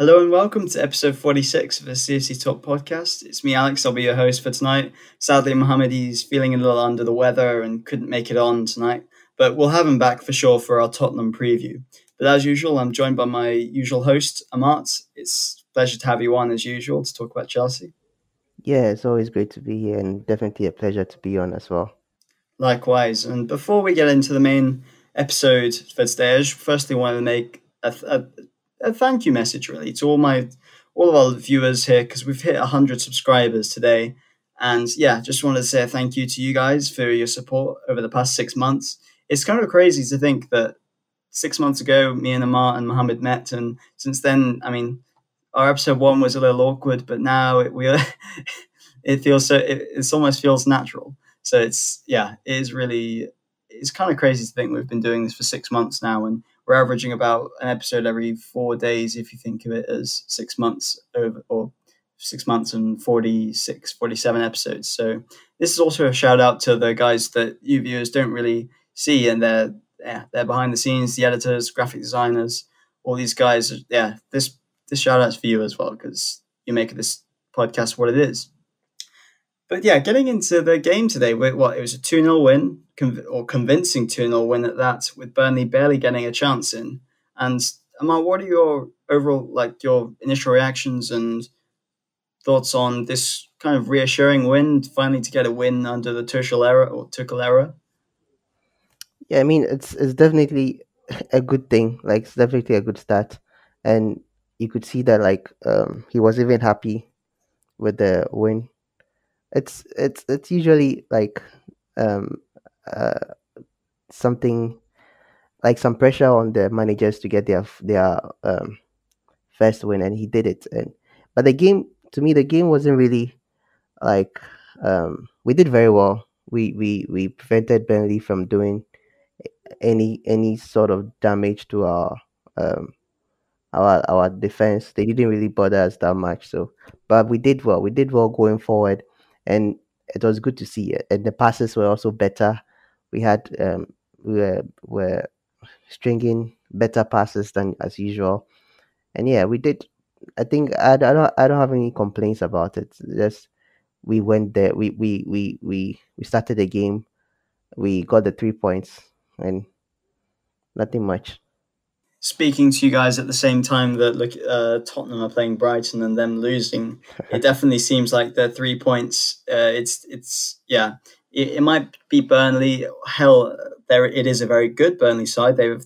Hello and welcome to episode 46 of the CFCTALK podcast. It's me, Alex. I'll be your host for tonight. Sadly, Mohammad is feeling a little under the weather and couldn't make it on tonight, but we'll have him back for sure for our Tottenham preview. But as usual, I'm joined by my usual host, Amart. It's a pleasure to have you on as usual to talk about Chelsea. Yeah, it's always great to be here and definitely a pleasure to be on as well. Likewise. And before we get into the main episode for today, I just firstly want to make a thank you message really to all of our viewers here because we've hit 100 subscribers today. And yeah, just wanted to say a thank you to you guys for your support over the past 6 months. It's kind of crazy to think that 6 months ago, me and Amart and Mohammed met, and since then, I mean, our episode one was a little awkward, but now it feels it almost feels natural. So it is really it's kind of crazy to think we've been doing this for 6 months now, and we're averaging about an episode every 4 days if you think of it as 6 months over or 6 months and 46, 47 episodes. So this is also a shout out to the guys that you viewers don't really see, and they're behind the scenes, the editors, graphic designers, all these guys. Yeah, this shout out's for you as well because you make this podcast what it is. But yeah, getting into the game today, it was a 2-0 win, or convincing 2-0 win at that, with Burnley barely getting a chance in. And Amar, what are your overall, like your initial reactions and thoughts on this kind of reassuring win, finally to get a win under the Tuchel era? Yeah, I mean it's definitely a good thing. Like it's definitely a good start, and you could see that he was even happy with the win. It's usually like um uh something like some pressure on the managers to get their first win, and he did it. And but the game, to me, the game wasn't really like we did very well. We prevented Burnley from doing any sort of damage to um our defense. They didn't really bother us that much. So, but we did well. We did well going forward, and it was good to see it. And the passes were also better. We had were stringing better passes than as usual. And yeah, we did. I don't have any complaints about it. Just we went there. We started the game. We got the 3 points, and nothing much. Speaking to you guys at the same time that Tottenham are playing Brighton and them losing, it definitely seems like the 3 points. It's yeah, it might be Burnley. Hell, there it is a very good Burnley side. They've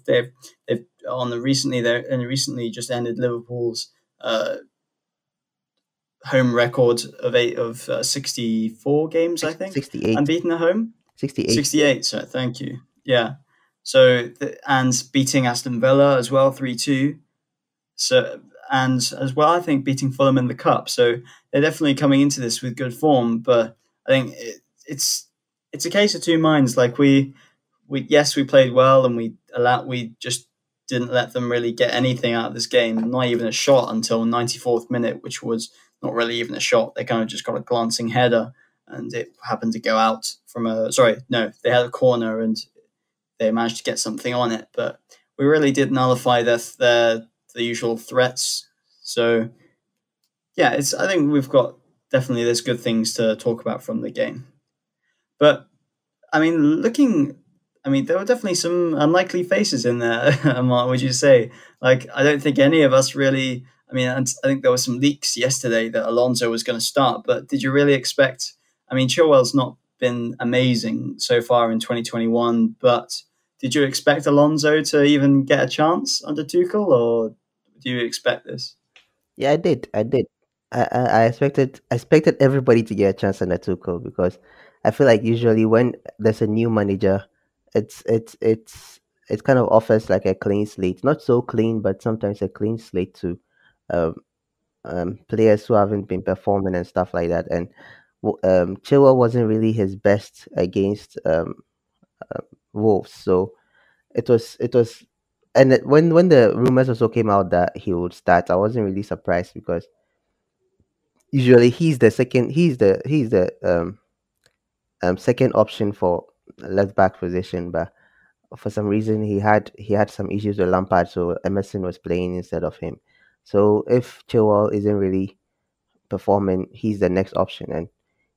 on the recently they and recently just ended Liverpool's home record of 64 games, I think, 68. unbeaten at home. 68. 68, so thank you. Yeah. So and beating Aston Villa as well 3-2. So and as well I think beating Fulham in the cup. So they're definitely coming into this with good form, but I think it's a case of two minds. Like we yes, we played well and we just didn't let them really get anything out of this game, not even a shot until 94th minute, which was not really even a shot. They kind of just got a glancing header and it happened to go out from a sorry, no, they had a corner and they managed to get something on it, but we really did nullify the usual threats. So yeah, it's I think we've got definitely there's good things to talk about from the game. But I mean, there were definitely some unlikely faces in there. Mark, would you say? Like, I don't think any of us really. I mean, I think there were some leaks yesterday that Alonso was going to start, but did you really expect? I mean, Chilwell's not been amazing so far in 2021, but did you expect Alonso to even get a chance under Tuchel, or do you expect this? Yeah, I did. I did. I expected everybody to get a chance on the Tuchel because I feel like usually when there's a new manager, it kind of offers like a clean slate. Not so clean, but sometimes a clean slate to um, players who haven't been performing and stuff like that. And Chilwell wasn't really his best against Wolves, so it was. And when the rumors also came out that he would start, I wasn't really surprised because usually he's the second option for left back position, but for some reason he had some issues with Lampard, so Emerson was playing instead of him. So if Chilwell isn't really performing, he's the next option. And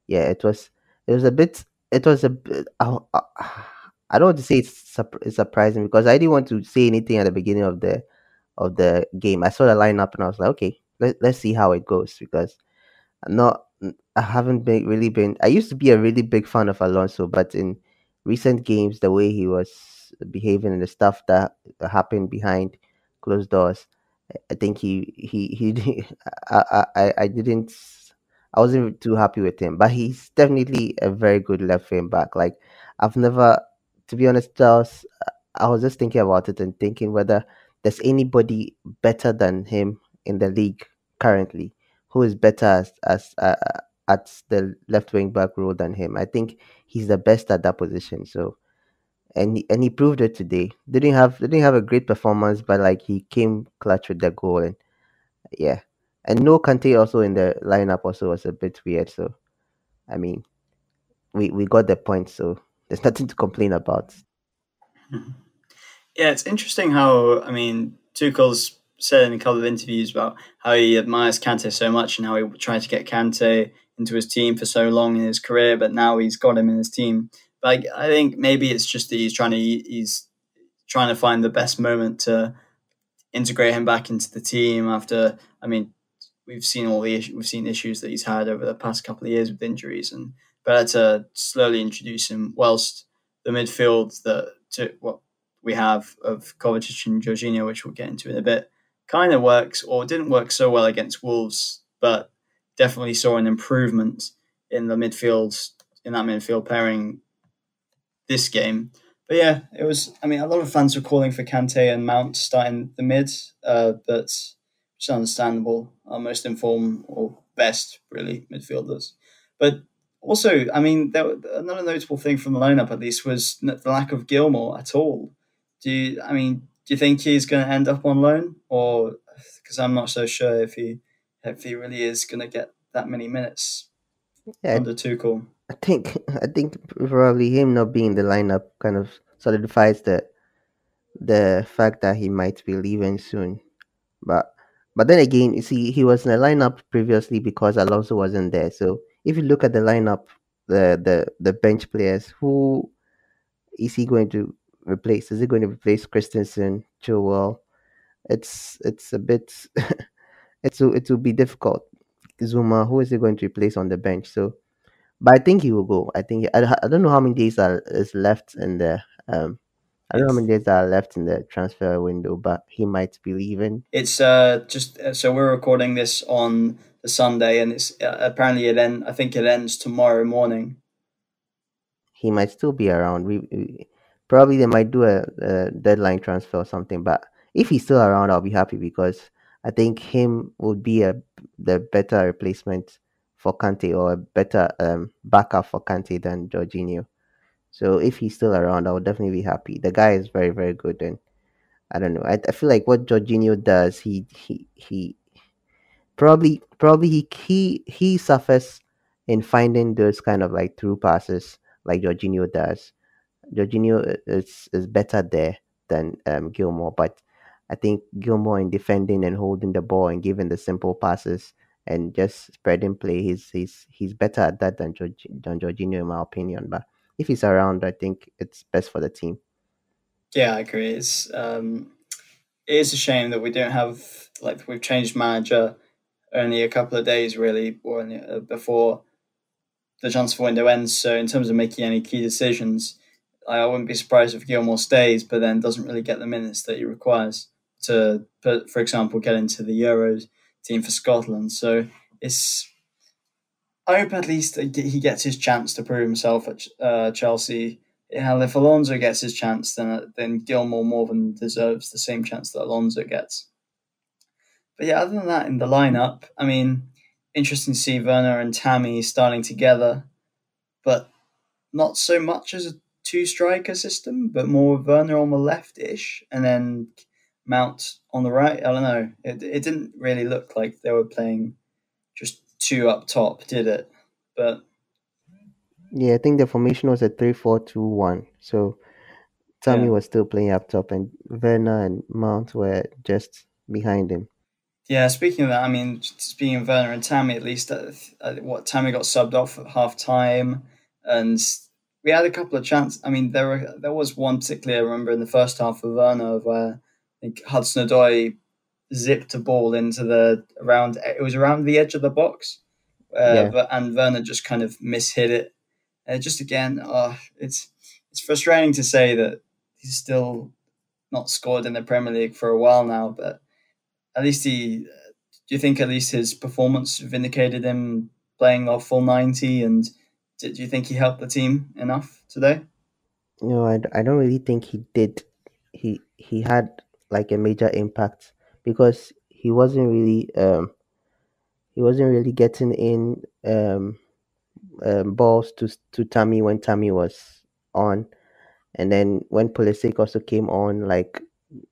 yeah, it was a bit it was a bit I don't want to say it's surprising because I didn't want to say anything at the beginning of the game. I saw the lineup and I was like, okay, let's see how it goes because not I haven't been really been. I used to be a really big fan of Alonso, but in recent games, the way he was behaving and the stuff that happened behind closed doors, I think he I didn't. I wasn't too happy with him, but he's definitely a very good left wing back. Like I've never, to be honest, I was just thinking about it and thinking whether there's anybody better than him in the league currently who is better as at the left wing back role than him. I think he's the best at that position. So and he proved it today. Didn't have a great performance, but like he came clutch with the goal and yeah. And no Kante also in the lineup also was a bit weird. So I mean we got the point, so there's nothing to complain about. Yeah, it's interesting how Tuchel's said in a couple of interviews about how he admires Kante so much and how he tried to get Kante into his team for so long in his career, but now he's got him in his team. But I think maybe it's just that he's trying to find the best moment to integrate him back into the team after. We've seen we've seen issues that he's had over the past couple of years with injuries, and better to slowly introduce him whilst the midfield that to what we have of Kovacic and Jorginho, which we'll get into in a bit, kind of works or didn't work so well against Wolves, but definitely saw an improvement in the midfield in that midfield pairing this game. But yeah, it was. A lot of fans were calling for Kante and Mount starting the mid, but it's understandable. Our most informed or best, really, midfielders. But also, another notable thing from the lineup, at least, was the lack of Gilmore at all. Do you think he's going to end up on loan, or because I'm not so sure if he really is going to get that many minutes Yeah, under Tuchel? I think probably him not being in the lineup kind of solidifies the fact that he might be leaving soon. But but then again, you see, he was in the lineup previously because Alonso wasn't there. So if you look at the lineup, the bench players, who is he going to replace? Is he going to replace Christensen, Chilwell? It's a bit it will be difficult. Zuma, who is he going to replace on the bench? So, but I think he will go. I don't know how many days is left in the I don't know how many days are left in the transfer window, but he might be leaving. It's just so we're recording this on the Sunday, and it's apparently I think it ends tomorrow morning. He might still be around. Probably they might do a deadline transfer or something. But if he's still around, I'll be happy because I think him would be the better replacement for Kante or a better backup for Kante than Jorginho. So if he's still around, I would definitely be happy. The guy is very very good, and I don't know. I feel like what Jorginho does, he probably he suffers in finding those kind of like through passes like Jorginho does. Jorginho is better there than Gilmore, but I think Gilmore in defending and holding the ball and giving the simple passes and just spreading play, he's better at that than Jorginho in my opinion. But if he's around, I think it's best for the team. Yeah, I agree. It is a shame that we don't have we've changed manager only a couple of days really, or before the transfer window ends. So in terms of making any key decisions, I wouldn't be surprised if Gilmore stays, but then doesn't really get the minutes that he requires to, for example, get into the Euros team for Scotland. So it's I hope at least he gets his chance to prove himself at Chelsea. Yeah, if Alonso gets his chance, then Gilmore more than deserves the same chance that Alonso gets. But yeah, other than that, in the lineup, interesting to see Werner and Tammy starting together, but not so much as a two striker system, but more Werner on the left ish, and then Mount on the right. I don't know. It didn't really look like they were playing just two up top, did it? But Yeah, I think the formation was a 3-4-2-1. So Tammy yeah, was still playing up top, and Werner and Mount were just behind him. Yeah, speaking of that, I mean, speaking of Werner and Tammy, at least, what Tammy got subbed off at half time, and we had a couple of chances. I mean, there was one particularly I remember in the first half of Werner where I think Hudson-Odoi zipped a ball into the around. It was around the edge of the box, Yeah. and Werner just kind of mishit it. Just again, it's frustrating to say that he's still not scored in the Premier League for a while now, but at least he. Do you think at least his performance vindicated him playing off full 90? And do you think he helped the team enough today? No, I don't really think he did. He had like a major impact because he wasn't really getting in balls to Tammy when Tammy was on. And then when Pulisic also came on, like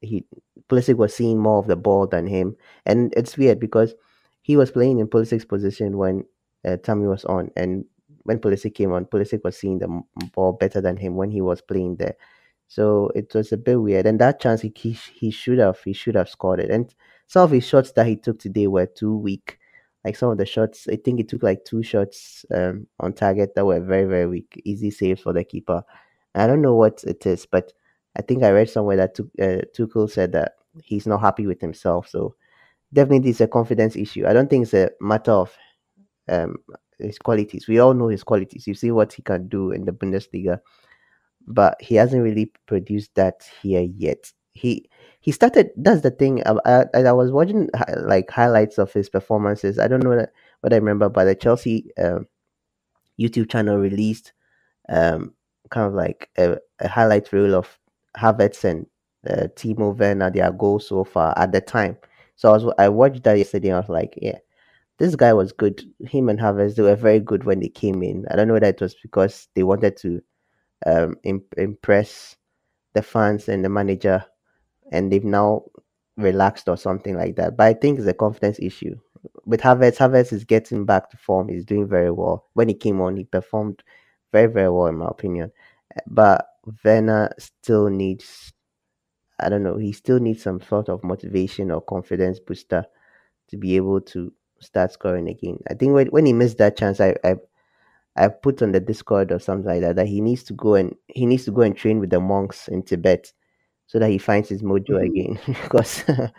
he Pulisic was seeing more of the ball than him, and it's weird because he was playing in Pulisic's position when Tammy was on, and when Pulisic came on, Pulisic was seeing the ball better than him when he was playing there. So it was a bit weird, and that chance he should have scored it. And some of his shots that he took today were too weak. Like some of the shots, I think he took like two shots on target that were very weak, easy saves for the keeper. I don't know what it is, but I think I read somewhere that Tuchel said that he's not happy with himself. So definitely it's a confidence issue. I don't think it's a matter of um, his qualities. We all know his qualities. You see what he can do in the Bundesliga, but he hasn't really produced that here yet. He started. That's the thing. I was watching like highlights of his performances. I don't know what I remember, but the Chelsea YouTube channel released um, kind of like a highlight reel of Havertz and Timo Werner, their goals so far at the time. So I watched that yesterday. And I was like, yeah, this guy was good. Him and Havertz, they were very good when they came in. I don't know whether it was because they wanted to impress the fans and the manager, and they've now relaxed or something like that. But I think it's a confidence issue. With Havertz is getting back to form. He's doing very well. When he came on, he performed very well in my opinion. But Werner still needs, I don't know, he still needs some sort of motivation or confidence booster to be able to start scoring again. I think when he missed that chance, I put on the Discord or something like that he needs to go and train with the monks in Tibet so that he finds his mojo again because I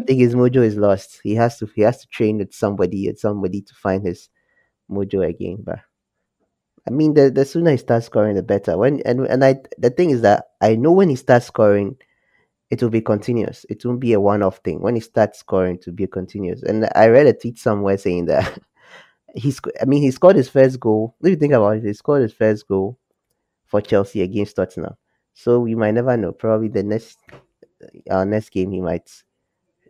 think his mojo is lost. He has to train with somebody to find his mojo again. But I mean, the sooner he starts scoring, the better. And I the thing is that I know when he starts scoring, it will be continuous. It won't be a one-off thing. When he starts scoring, to be continuous. And I read a tweet somewhere saying that he scored his first goal. If you think about it, he scored his first goal for Chelsea against Tottenham. So we might never know. Probably the next game he might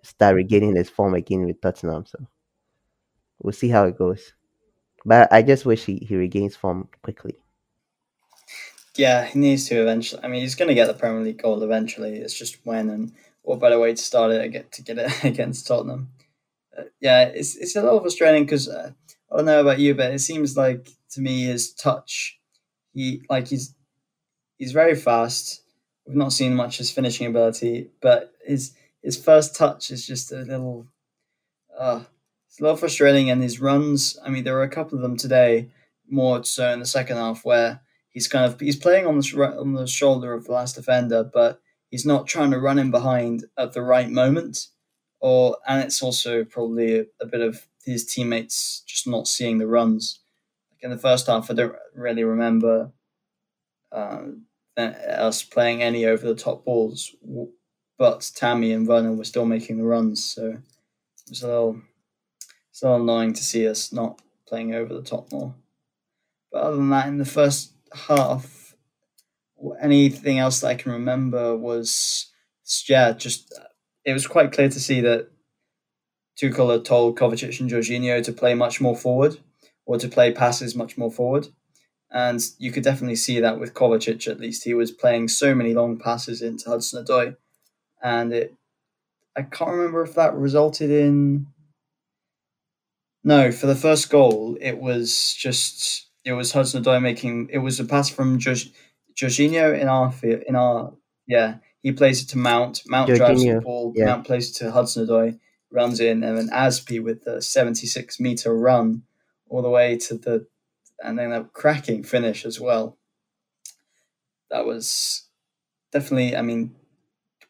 start regaining his form again with Tottenham. So we'll see how it goes. But I just wish he regains form quickly. Yeah, he needs to eventually. I mean, he's going to get the Premier League goal eventually. It's just when, and what better way to start it to get it against Tottenham. Yeah, it's a little frustrating because I don't know about you, but it seems like to me his touch, he's very fast. We've not seen much his finishing ability, but his first touch is just a little it's a little frustrating. And his runs, I mean, there were a couple of them today, more so in the second half, where he's playing on the shoulder of the last defender, but he's not trying to run in behind at the right moment. And it's also probably a bit of his teammates just not seeing the runs. Like in the first half, I don't really remember uh, us playing any over the top balls, but Tammy and Werner were still making the runs. So it was a little annoying to see us not playing over the top more. But other than that, in the first half, anything else that I can remember was, yeah, just it was quite clear to see that Tuchel had told Kovacic and Jorginho to play much more forward, or to play passes much more forward. And you could definitely see that with Kovacic, at least. He was playing so many long passes into Hudson-Odoi. And I can't remember if that resulted in. No, for the first goal, it was Hudson-Odoi making. It was a pass from Jorginho yeah. He plays it to Mount. Mount drives the Jorginho, ball. yeah. Mount plays it to Hudson-Odoi. runs in, and then Aspi with the 76-meter run all the way to the, and then a cracking finish as well. That was definitely, I mean,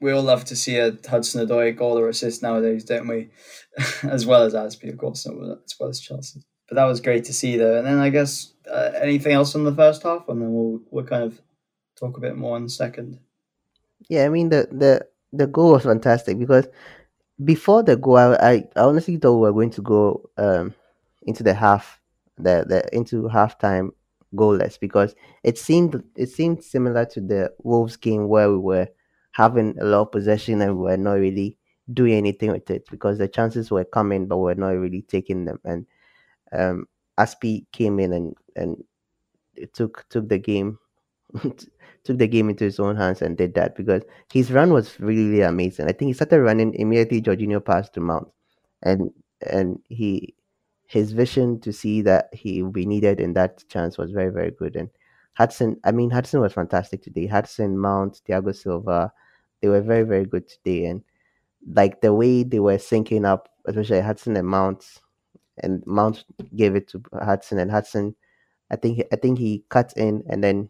we all love to see a Hudson-Odoi goal or assist nowadays, don't we? As well as Aspi, of course, as well as Chelsea. But that was great to see, though. And then I guess anything else on the first half, and then we'll kind of talk a bit more in a second. Yeah, I mean the goal was fantastic because before the goal, I honestly thought we were going to go into the half the into halftime goalless because it seemed similar to the Wolves game where we were having a lot of possession and we were not really doing anything with it because the chances were coming but we were not really taking them. And Aspi came in and it took the game took the game into his own hands and did that because his run was really, really amazing. I think he started running immediately. Jorginho passed to Mount, and and his vision to see that he would be needed in that chance was very, very good. And Hudson was fantastic today. Hudson, Mount, Thiago Silva, they were very, very good today. And like the way they were syncing up, especially Hudson and Mount gave it to Hudson, and Hudson, I think he cut in and then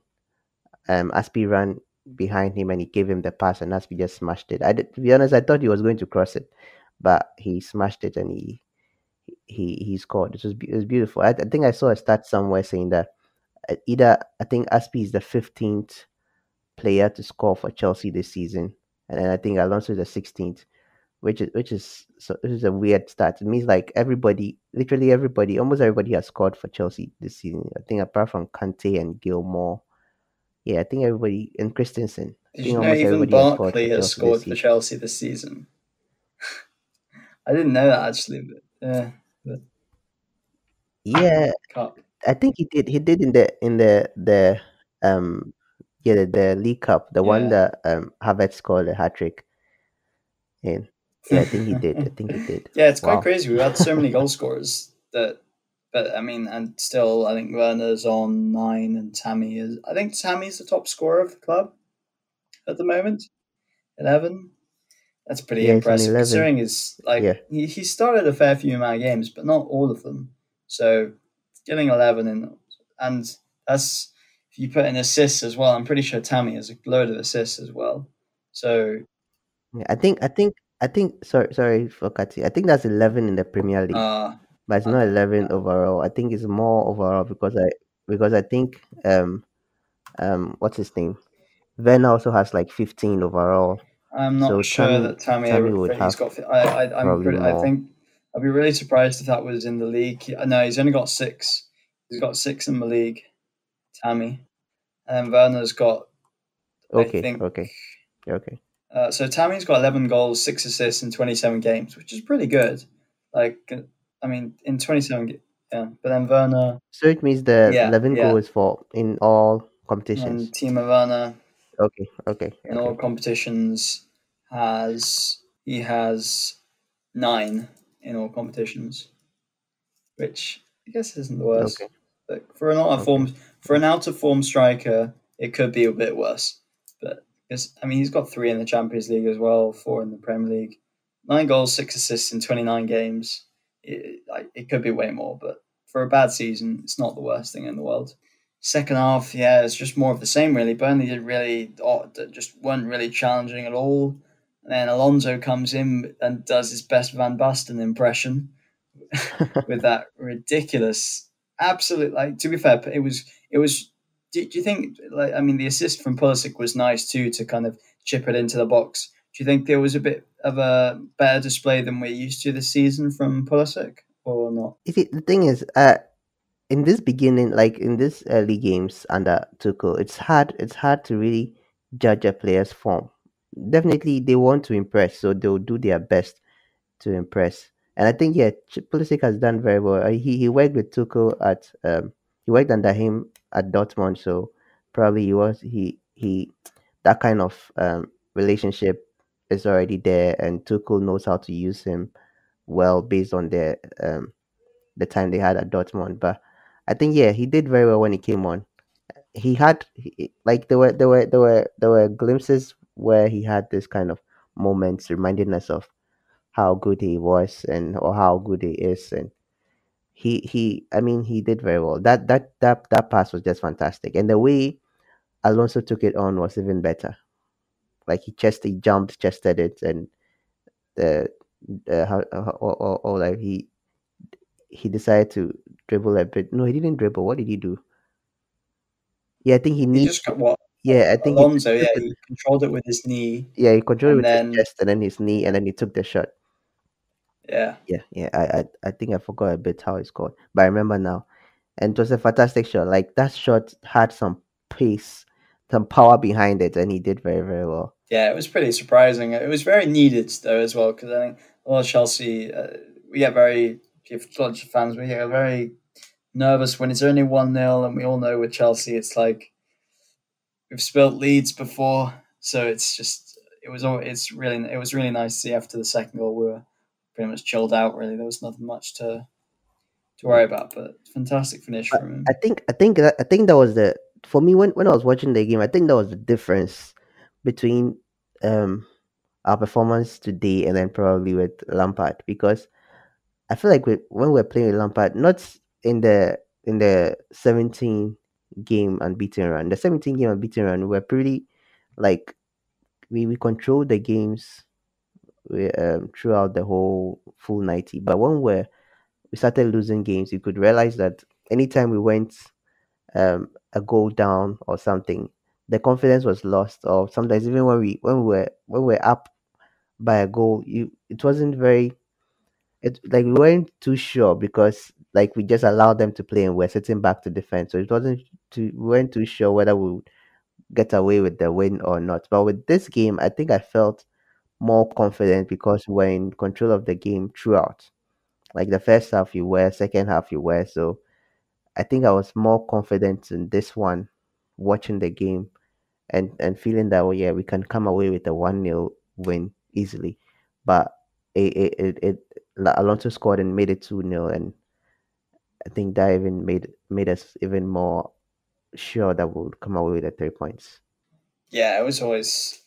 Aspi ran behind him and he gave him the pass and Aspi just smashed it. To be honest, I thought he was going to cross it, but he smashed it and he scored. It was beautiful. I think I saw a stat somewhere saying that either I think Aspi is the 15th player to score for Chelsea this season, and then I think Alonso is the 16th, which is a weird stat. It means like everybody, literally everybody, almost everybody has scored for Chelsea this season. I think apart from Kante and Gilmore, yeah, I think everybody and Christensen. I Did think you know almost even everybody has scored Barkley for has Chelsea this scored for season. Chelsea this season? I didn't know that actually, but yeah, the Yeah, cup. I think he did. He did in the yeah the League Cup, the one Yeah. that Havertz scored a hat trick in. Yeah, I think he did. I think he did. Yeah, it's quite Wow. crazy. We've had so many goal scorers that, but I mean, and still, I think Werner's on 9, and Tammy is. I think Tammy's the top scorer of the club at the moment, 11. That's pretty Yeah, it's on impressive 11. considering his Yeah. like he started a fair few amount of games, but not all of them. So getting 11 in, and that's if you put in assists as well. I'm pretty sure Tammy has a load of assists as well. So Yeah, I think sorry for cutting. I think that's 11 in the Premier League, uh, but it's not 11 overall. I think it's more overall because I think what's his name? Werner also has like 15 overall. I'm not So sure that Tammy would He's have got. I'm probably pretty. I more. think I'd be really surprised if that was in the league. No, he's only got 6. He's got 6 in the league. Tammy, and then Werner's got. I Okay, think. okay, okay, So Tammy's got 11 goals, 6 assists in 27 games, which is pretty good. Like, I mean, in 27, yeah. But then Werner, so it means the yeah, 11 yeah, goals for in all and competitions. Timo Werner Okay, okay, in all okay, competitions he has 9 in all competitions, which I guess isn't the worst. okay, But for an out of okay, form striker, it could be a bit worse. But I mean, he's got 3 in the Champions League as well, 4 in the Premier League, 9 goals, 6 assists in 29 games. It could be way more, but for a bad season, it's not the worst thing in the world. Second half, yeah, it's just more of the same really. Burnley just weren't really challenging at all. And then Alonso comes in and does his best Van Basten impression with that ridiculous, absolute. Like, to be fair, it was. Do you think, like, I mean, the assist from Pulisic was nice too, to kind of chip it into the box? Do you think there was a bit of a better display than we're used to this season from Pulisic, or not? You see, the thing is, in this beginning, like in this early games under Tuchel, it's hard to really judge a player's form. Definitely, they want to impress, so they'll do their best to impress. And I think, yeah, Pulisic has done very well. He worked with Tuchel he worked under him at Dortmund, so probably he that kind of relationship is already there, and Tuchel knows how to use him well based on the time they had at Dortmund. But I think, yeah, he did very well when he came on. Like there were glimpses where he had this kind of moments reminding us of how good he was and or how good he is, and I mean, he did very well. That pass was just fantastic, and the way Alonso took it on was even better. Like he jumped, chested it, and the or like he decided to dribble a bit. No, he didn't dribble. What did he do? Yeah, I think he He need. just got what Yeah, I think he Alonso. took Yeah, the, he controlled it with his knee, yeah, he controlled it and with his then chest and then his knee, and then he took the shot. yeah, Yeah, yeah. I think I forgot a bit how it's called, but I remember now. And it was a fantastic shot. Like that shot had some pace, some power behind it, and he did very, very well. yeah, it was pretty surprising. It was very needed though as well because I think a lot of Chelsea, we get very if Chelsea fans, we get very nervous when it's only 1-0, and we all know with Chelsea, it's like we've spilt leads before, so it's just it was really nice to see after the second goal we were pretty much chilled out. Really, there was nothing much to Yeah. worry about, but fantastic finish But from I him. think I think that was the for me when I was watching the game. I think that was the difference between um our performance today and then probably with Lampard, because I feel like when we're playing with Lampard, not in the 17 game unbeaten run, the 17 game unbeaten run, we're pretty like we control the games throughout the whole full 90. But when we started losing games, you could realize that anytime we went a goal down or something, the confidence was lost. Or sometimes even when we were up by a goal, you it wasn't very it like we weren't too sure because like we just allowed them to play and we're sitting back to defend. So it wasn't too we weren't too sure whether we would get away with the win or not. But with this game, I think I felt more confident because we're in control of the game throughout. Like the first half you were, second half you were. So I think I was more confident in this one, watching the game and feeling that, oh yeah, we can come away with a 1-0 win easily. But Alonso scored and made it 2-0, and I think that even made us even more sure that we would come away with the 3 points. Yeah, it was always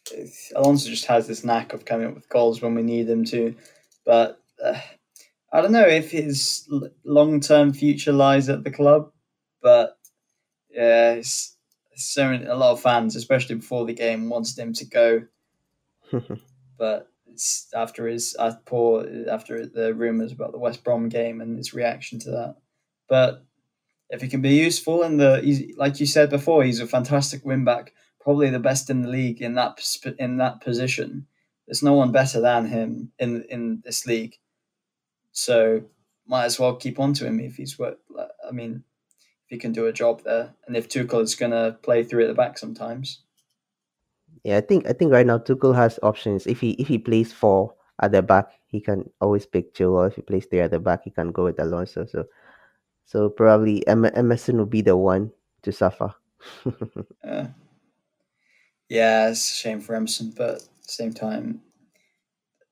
Alonso just has this knack of coming up with goals when we need him to, but I don't know if his long term future lies at the club, but yeah, so many, a lot of fans, especially before the game, wanted him to go, but it's after his poor after the rumors about the West Brom game and his reaction to that. But if he can be useful in like you said before, he's a fantastic win back, probably the best in the league in that position. There's no one better than him in this league, so might as well keep on to him if he's what I mean. If he can do a job there, and if Tuchel is gonna play through at the back sometimes. Yeah, I think right now Tuchel has options. If he plays four at the back, he can always pick Chilwell. If he plays three at the back, he can go with Alonso. So probably Emerson will be the one to suffer. Uh, yeah, it's a shame for Emerson, but at the same time,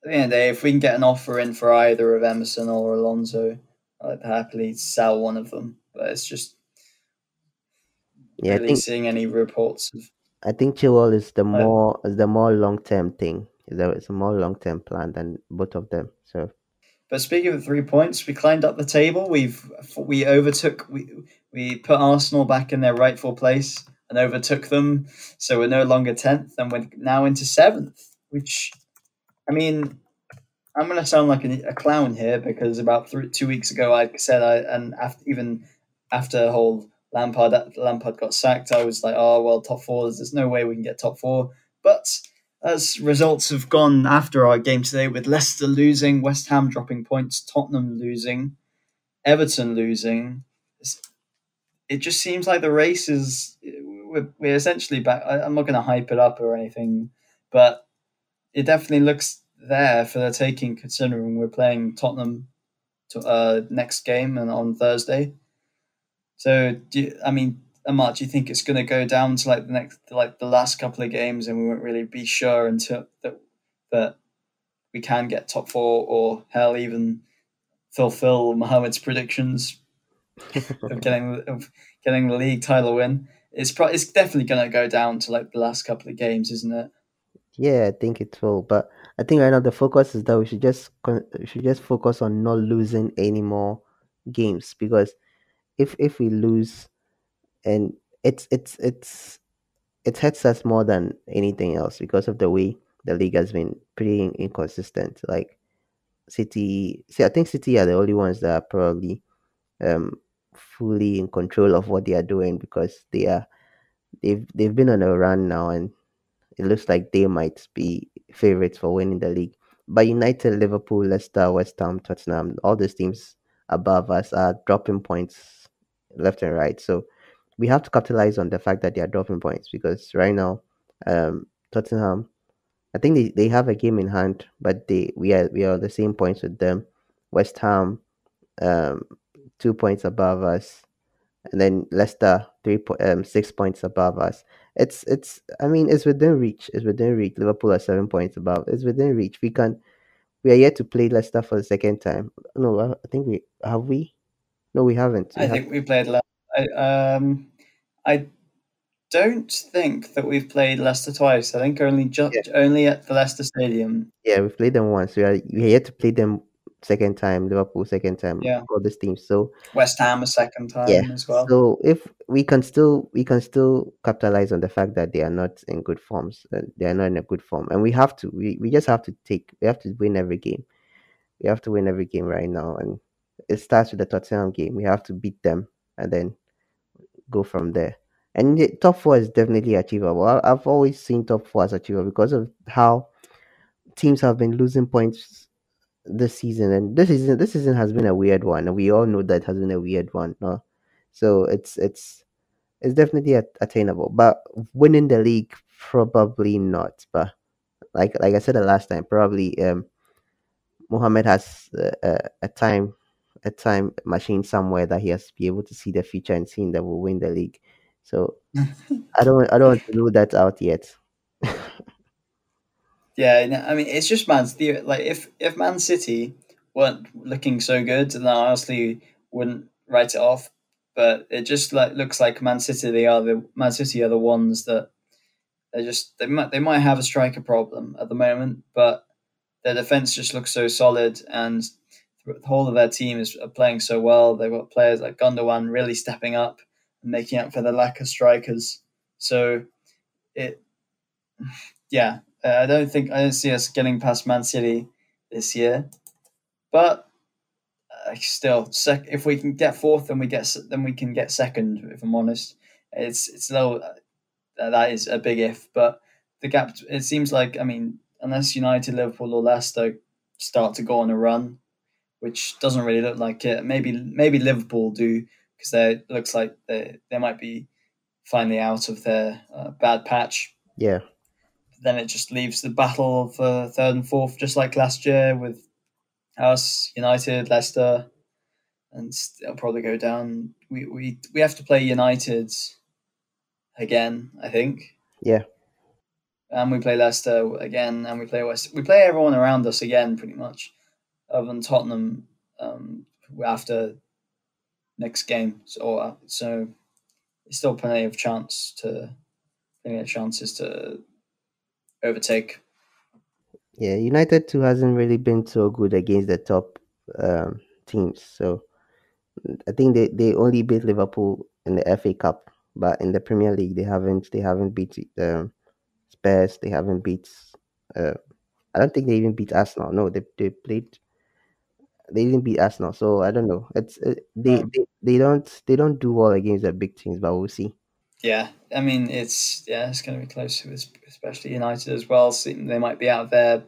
at the end of the day, if we can get an offer in for either of Emerson or Alonso, I'd happily sell one of them. But it's just Yeah, really seeing any reports of. I think Chilwell Uh, is the more long term thing. It's a more long term plan than both of them. So but speaking of 3 points, we climbed up the table. We overtook we put Arsenal back in their rightful place and overtook them. So we're no longer 10th, and we're now into 7th. Which I mean, I'm going to sound like a clown here because about 2 weeks ago I said even after whole Lampard got sacked, I was like, oh well, top four. There's no way we can get top four. But as results have gone after our game today, with Leicester losing, West Ham dropping points, Tottenham losing, Everton losing, it just seems like the race is we're essentially back. I'm not going to hype it up or anything, but it definitely looks there for the taking, considering we're playing Tottenham next game and on Thursday. So, I mean, Amart, do you think it's going to go down to like the last couple of games, and we won't really be sure until that we can get top four, or hell, even fulfill Mohammed's predictions of getting the league title win? It's definitely going to go down to like the last couple of games, isn't it? Yeah, I think it will. But I think right now the focus is that we should just focus on not losing any more games, because if we lose, and it's it hurts us more than anything else because of the way the league has been pretty inconsistent. Like City, see, I think City are the only ones that are probably um fully in control of what they are doing, because they've been on a run now, and it looks like they might be favorites for winning the league. But United, Liverpool, Leicester, West Ham, Tottenham, all these teams above us are dropping points left and right. So we have to capitalize on the fact that they are dropping points, because right now, Tottenham, I think they have a game in hand, but we are on the same points with them. West Ham, um, 2 points above us, and then Leicester 6 points above us. It's I mean it's within reach. It's within reach. Liverpool are 7 points above. It's within reach. We are yet to play Leicester for the second time. No, I think we have we. No, we haven't. We I have. think we played. I don't think that we've played Leicester twice. I think Yeah, only at the Leicester Stadium. yeah, we've played them once. We are yet to play them second time. Liverpool second time. Yeah, All these teams. So West Ham a second yeah. time as well. So if we can still capitalize on the fact that they are not in good forms. They are not in a good form, and we just have to we have to win every game. We have to win every game right now, and it starts with the Tottenham game. We have to beat them and then go from there. And the top four is definitely achievable. I've always seen top four as achievable because of how teams have been losing points this season, and this season has been a weird one, and we all know that it has been a weird one. No, so it's definitely attainable, but winning the league probably not. But like I said the last time, probably Mohammed has a time machine somewhere that he has to be able to see the future and seeing that we'll win the league. So I don't want to rule that out yet. Yeah, no, I mean it's just Man City. Like if Man City weren't looking so good, then I honestly wouldn't write it off. But it just like looks like Man City are the ones that they might have a striker problem at the moment, but their defense just looks so solid, and the whole of their team is playing so well. They've got players like Gundogan really stepping up and making up for the lack of strikers. So it, yeah, I don't see us getting past Man City this year, but still, if we can get fourth, then we can get second. If I'm honest, it's low. That is a big if, but the gap. It seems like unless United, Liverpool, or Leicester start to go on a run, which doesn't really look like it. Maybe Liverpool do because it looks like they might be finally out of their bad patch. Yeah, Then it just leaves the battle of third and fourth, just like last year with us, United, Leicester, and it'll probably go down. We have to play United again, I think, yeah, and we play Leicester again, and we play West. We play everyone around us again, pretty much, other than Tottenham. After next game, so there's still plenty of chances to overtake. yeah. United too hasn't really been so good against the top teams. So I think they only beat Liverpool in the FA Cup, but in the Premier League they haven't beat Spurs. They haven't beat. Uh, I don't think they even beat Arsenal. No, they played. They didn't beat Arsenal, so I don't know. No. They don't do well against the big teams, but we'll see. Yeah, I mean it's going to be close, especially United as well. So they might be out of their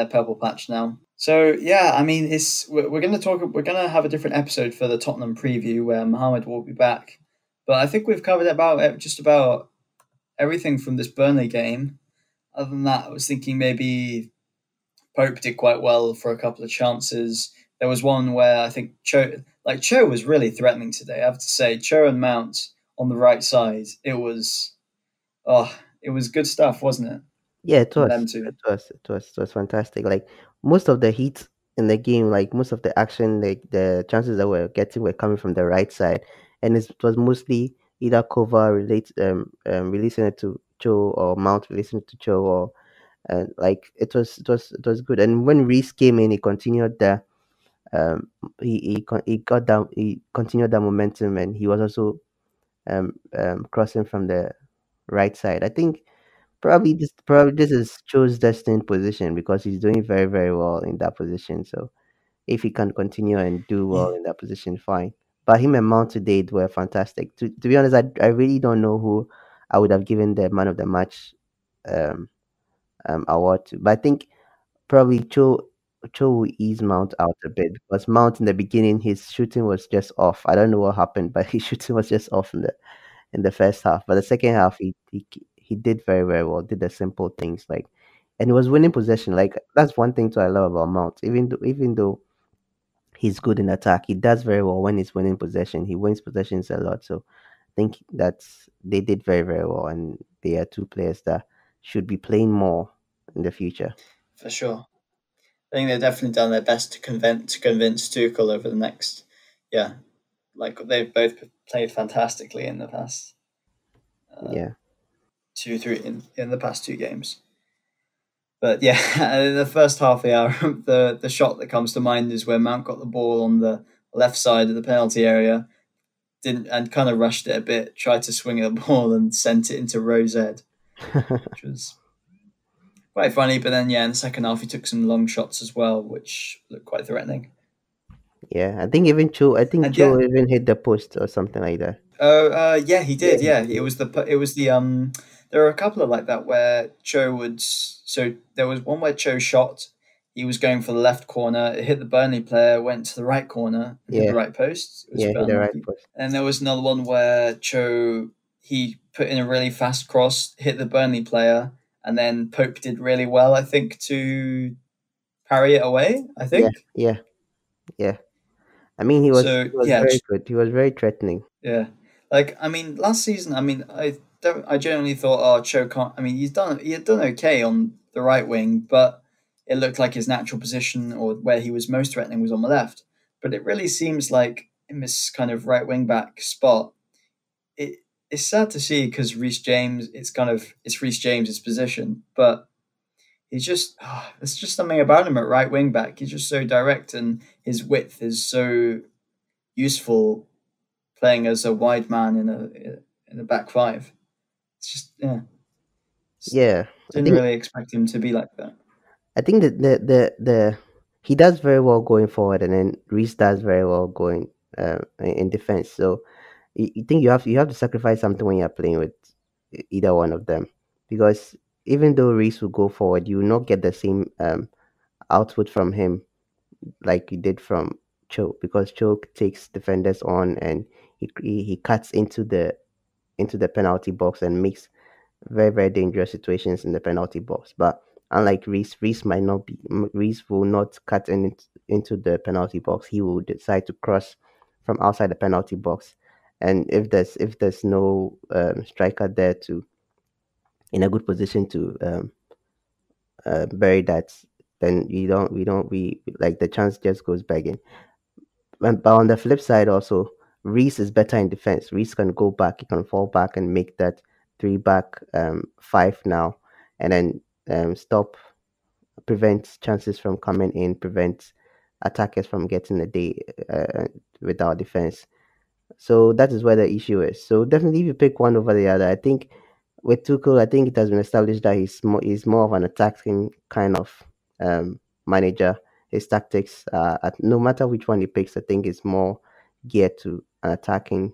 purple patch now. So yeah, I mean we're going to talk. We're going to have a different episode for the Tottenham preview where Mohammed will be back. But I think we've covered just about everything from this Burnley game. Other than that, I was thinking maybe Pope did quite well for a couple of chances. There was one where I think Cho was really threatening today. I have to say, Cho and Mount on the right side. It was good stuff, wasn't it, Yeah, it from was. them two? It was fantastic. Like most of the heat in the game, like most of the action, like the chances that we're getting were coming from the right side, and it was mostly either cover releasing it to Cho, or Mount will listen to Cho, or like it was good. And when Reese came in, he continued that. He got that, he continued that momentum, and he was also crossing from the right side. I think probably this is Cho's destined position, because he's doing very very well in that position. So if he can continue and do well Yeah, in that position, fine. But him and Mount today were fantastic. To be honest, I really don't know who I would have given the man of the match um, award to. But I think probably Cho will ease Mount out a bit, because Mount in the beginning his shooting was just off. I don't know what happened, but his shooting was just off in the first half. But the second half he did very very well. Did the simple things like, and he was winning possession. Like that's one thing to I love about Mount. Even though he's good in attack, he does very well when he's winning possession. He wins possessions a lot. So I think that's they did very very well, and they are two players that should be playing more in the future. for sure. I think they've definitely done their best to convince Tuchel over the next, yeah, like they've both played fantastically in the past Yeah. two three in the past two games. But yeah, in the first half of the hour, the shot that comes to mind is where Mount got the ball on the left side of the penalty area, didn't and kind of rushed it a bit, tried to swing at the ball and sent it into Rose Ed, which was quite funny. But then yeah, in the second half he took some long shots as well, which looked quite threatening. Yeah, I think And yeah, Cho even hit the post or something like that. oh, yeah, he Yeah, did. he Yeah, it did. was the. There were a couple of like that where Cho would. So there was one where Cho shot. He was going for the left corner. It hit the Burnley player. Went to the right corner and hit the Yeah, right post. It was a yeah, bit hit the right unlucky. post. And there was another one where Cho he put in a really fast cross, hit the Burnley player, and then Pope did really well. I think to parry it away. I Yeah, think yeah, yeah. I mean, he was so. he was Yeah, very good. He was very threatening. yeah, like I mean, last season, I mean, I don't. I generally thought, oh, Cho can't. I mean, he had done okay on the right wing, but it looked like his natural position or where he was most threatening was on the left. But it really seems like in this kind of right wing back spot, it it's sad to see because Reece James, it's Reece James's position, but he's just there's just something about him at right wing back. He's just so direct and his width is so useful playing as a wide man in a back five. It's just yeah, Yeah, I didn't think really expect him to be like that. I think that the he does very well going forward, and then Reese does very well going in defense. So you think you have to sacrifice something when you're playing with either one of them, because even though Reese will go forward, you will not get the same output from him like you did from Cho, because Cho takes defenders on, and he cuts into the penalty box and makes very very dangerous situations in the penalty box. But unlike Reese will not cut into the penalty box. He will decide to cross from outside the penalty box, and if there's no striker there to in a good position to bury that, then we like the chance just goes begging. But on the flip side, also, Reese is better in defense. Reese can go back, he can fall back and make that three back five now, and then stop, prevent chances from coming in, prevent attackers from getting a day with our defense. So that is where the issue is. So definitely, if you pick one over the other, I think with Tuchel, I think it has been established that he's more of an attacking kind of manager. His tactics, no matter which one he picks, I think is more geared to an attacking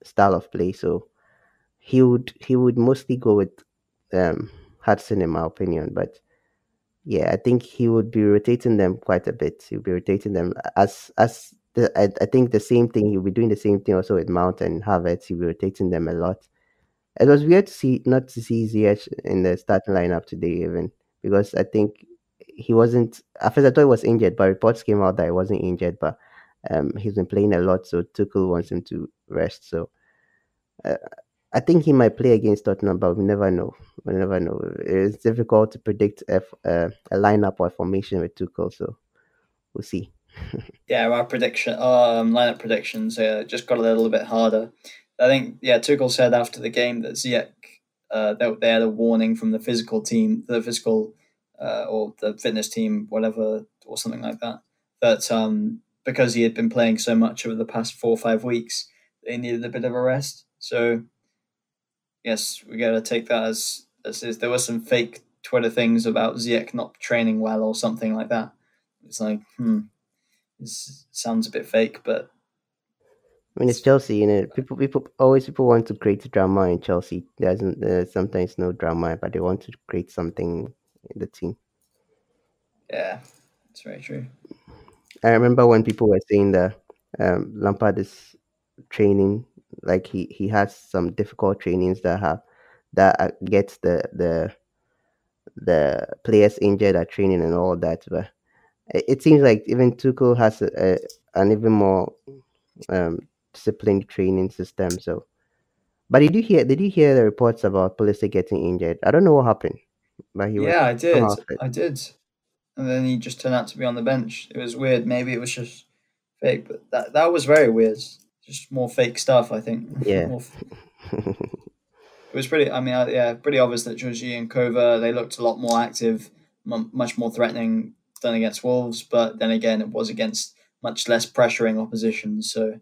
style of play. So he would mostly go with Hudson, in my opinion. But yeah, I think he would be rotating them quite a bit. He'll be rotating them I think the same thing. He'll be doing the same thing also with Mount and Havertz. He'll be rotating them a lot. It was weird to see not to see Ziyech in the starting lineup today, even because I think he wasn't. At first, I thought he was injured, but reports came out that he wasn't injured. But he's been playing a lot, so Tuchel wants him to rest. So uh, I think he might play against Tottenham, but we never know. We never know. It's difficult to predict a lineup or a formation with Tuchel, so we'll see. Yeah, our lineup predictions just got a little bit harder. I think yeah, Tuchel said after the game that Ziyech they had a warning from the physical team, the physical or the fitness team, whatever, or something like that, that because he had been playing so much over the past 4 or 5 weeks, they needed a bit of a rest. So yes, we got to take that as is. There were some fake Twitter things about Ziyech not training well or something like that. It's like, this sounds a bit fake, but I mean, it's Chelsea, you know. People want to create drama in Chelsea. There's sometimes no drama, but they want to create something in the team. yeah, it's very true. I remember when people were saying that Lampard is training, like he has some difficult trainings that gets the players injured at training and all that. But it seems like even Tuchel has an even more disciplined training system. So, but did you hear the reports about Pulisic getting injured? I don't know what happened, but he was Yeah, somehow fit. I did, and then he just turned out to be on the bench. It was weird. Maybe it was just fake, but that was very weird. Just more fake stuff, I think. Yeah. More, it was pretty. I mean, yeah, pretty obvious that Georgie and Kova they looked a lot more active, much more threatening than against Wolves. But then again, it was against much less pressuring opposition. So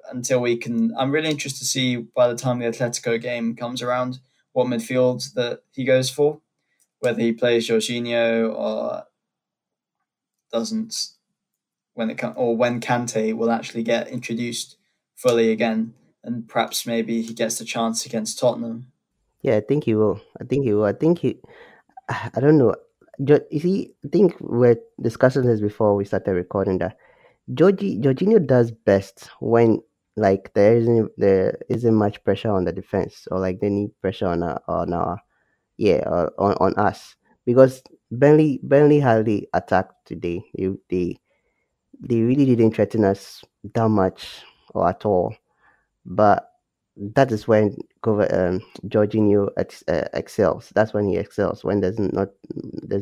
until we can, I'm really interested to see by the time the Atletico game comes around what midfield that he goes for, whether he plays Jorginho or doesn't when it or when Kante will actually get introduced fully again, and perhaps maybe he gets the chance against Tottenham. Yeah, I think he will. I think he will. I think he. I don't know. You see, I think we're discussing this before we started recording that Jorginho does best when like there isn't much pressure on the defense or like they need pressure on our yeah on us because Burnley hardly attacked today. They really didn't threaten us that much or at all. But that is when Jorginho excels. That's when he excels. When there's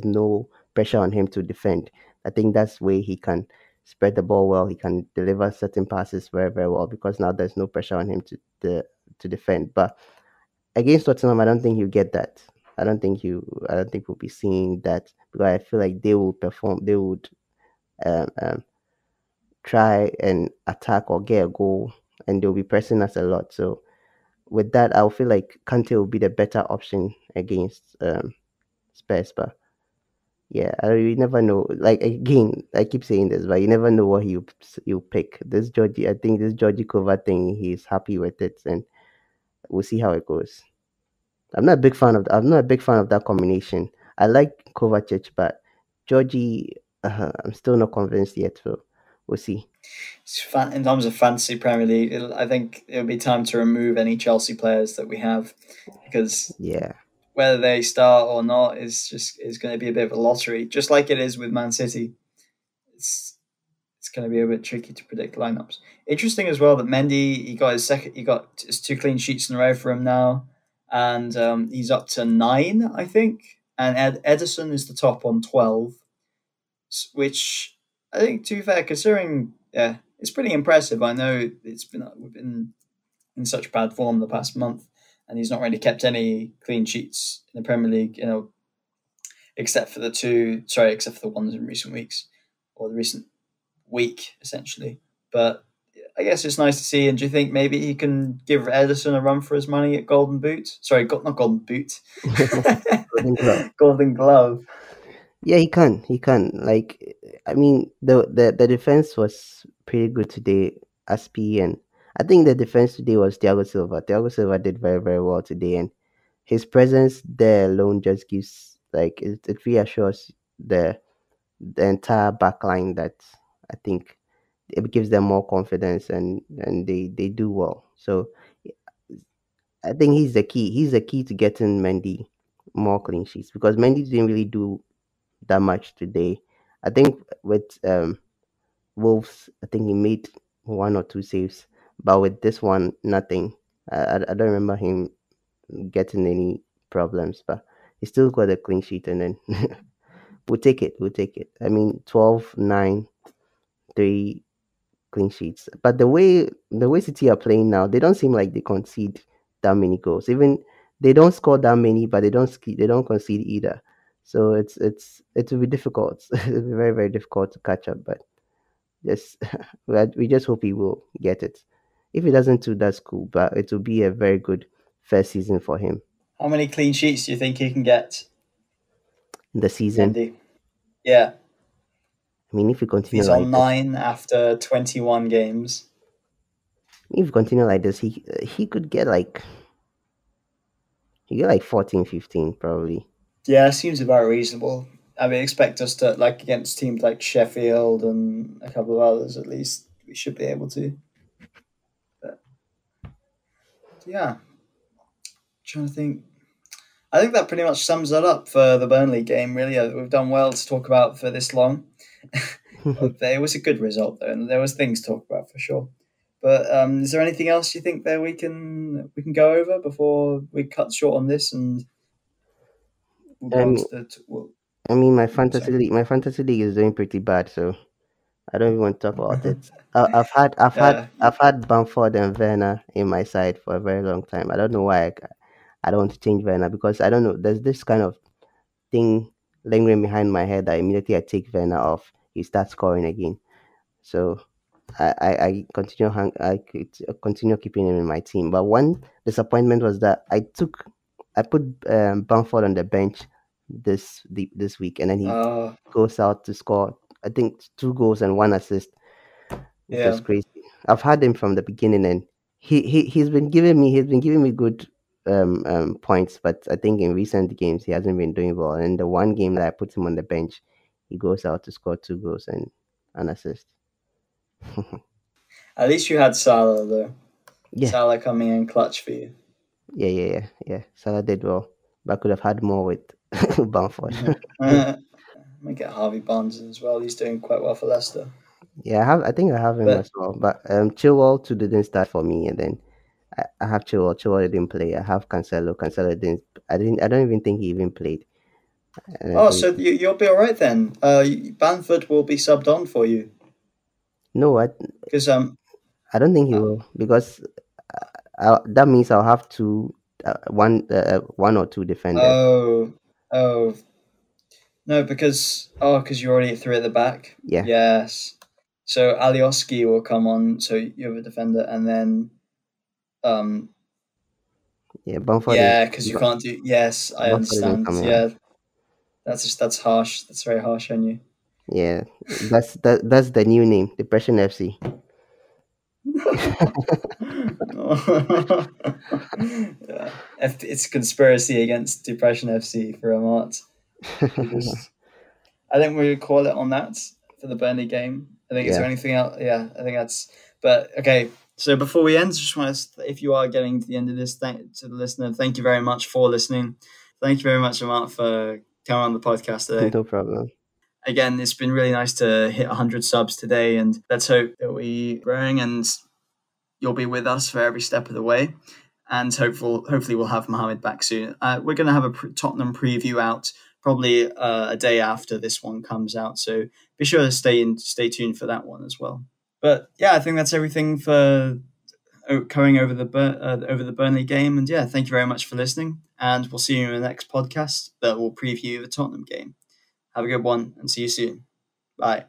no pressure on him to defend. I think that's where he can spread the ball well. He can deliver certain passes very very well because now there's no pressure on him to defend. But against Tottenham, I don't think you get that. I don't think we'll be seeing that because I feel like they will perform. They would um, um, try and attack or get a goal, and they'll be pressing us a lot. So with that, I'll feel like Kante will be the better option against Spurs. But yeah, you never know. Like again, I keep saying this, but you never know what he'll pick. This Georgie, I think this Georgie cover thing, he's happy with it, and we'll see how it goes. I'm not a big fan of that combination. I like Kovacic, but Georgie, I'm still not convinced yet. So we'll see. In terms of fantasy Premier League, I think it'll be time to remove any Chelsea players that we have because Yeah. whether they start or not is going to be a bit of a lottery, just like it is with Man City. It's it's going to be a bit tricky to predict lineups. Interesting as well that Mendy he got his 2 clean sheets in a row for him now, and he's up to 9, I think. And Edison is the top on 12, which I think, to be fair, considering it's pretty impressive. I know we've been in such bad form the past month, and he's not really kept any clean sheets in the Premier League, except for except for the ones in recent weeks or the recent week, essentially. But I guess it's nice to see. And do you think maybe he can give Edison a run for his money at Golden Boot? Sorry, not Golden Boot, Golden Glove. Golden Glove. Yeah, he can. He can. Like, I mean, the defense was pretty good today. SP and I think the defense today was Thiago Silva. Thiago Silva did very very well today, and his presence there alone just gives like it reassures the entire back line that I think it gives them more confidence and they do well. So I think he's the key. He's the key to getting Mendy more clean sheets because Mendy didn't really do that much today. I think with Wolves, I think he made 1 or 2 saves, but with this one, nothing. I don't remember him getting any problems, but he still got a clean sheet, and then we'll take it. We'll take it. I mean, 12, 9, 3 clean sheets. But the way City are playing now, they don't seem like they concede that many goals. Even they don't score that many, but they don't concede either. So it will be difficult. It'll be very very difficult to catch up. But just we just hope he will get it. If he doesn't too, that's cool. But it will be a very good first season for him How many clean sheets do you think he can get, in the season. Mendy? Yeah, I mean, if we if continue he's like on this, 9 after 21 games. he could get like 14, 15 probably. Yeah, seems about reasonable. I mean, expect us to, like, against teams like Sheffield and a couple of others at least, we should be able to. But yeah, trying to think. I think that pretty much sums that up for the Burnley game, really. We've done well to talk about for this long. It was a good result, though, and there was things to talk about for sure. But is there anything else you think that we can go over before we cut short on this and we'll I go on mean, to the well, fantasy sorry. league, my fantasy league is doing pretty bad, so I don't even want to talk about it. Yeah, I've had Bamford and Werner in my side for a very long time. I don't know why I don't want to change Werner because I don't know. There's this kind of thing lingering behind my head that immediately I take Werner off, he starts scoring again. So I continue continue keeping him in my team. But one disappointment was that I put Bamford on the bench this week, and then he uh, goes out to score. I think 2 goals and 1 assist, which was yeah. crazy. I've had him from the beginning, and he's been giving me good points, but I think in recent games he hasn't been doing well. And the one game that I put him on the bench, he goes out to score 2 goals and an assist. At least you had Salah though. Yeah, Salah coming in clutch for you. yeah. Salah did well, but I could have had more with Bamford. Might get Harvey Barnes as well. He's doing quite well for Leicester. Yeah, I think I have him But as well. But Chilwell too didn't start for me, and then I have Chilwell. Chilwell didn't play. I have Cancelo. Cancelo didn't. I didn't. I don't even think he even played. And I oh, think so you'll be all right then. Bamford will be subbed on for you no, because I don't think he uh, will because that means I'll have one or two defenders. oh oh no because you're already through at the back. Yeah, Yes. So Alioski will come on. So you have a defender, and then um yeah. Bamford is yeah, because you can't do. Yes, I Bamford isn't understand. coming on. Yeah, that's harsh. That's very harsh on you. Yeah, that's the new name, Depression FC. Yeah. It's a conspiracy against Depression FC for Amart. We just, I think we would call it on that for the Burnley game. I think is there Yeah, anything else? Yeah, I think that's. But okay, so before we end, just want to, if you are getting to the end of this, to the listener, thank you very much for listening. Thank you very much, Amart, for coming on the podcast today. no problem. Again, it's been really nice to hit 100 subs today, and let's hope that we growing and you'll be with us for every step of the way. And hopefully we'll have Mohammad back soon. We're going to have a Tottenham preview out probably a day after this one comes out, so be sure to stay tuned for that one as well. But yeah, I think that's everything for going over the Burnley game. And yeah, thank you very much for listening, and we'll see you in the next podcast that will preview the Tottenham game. Have a good one, and see you soon. Bye.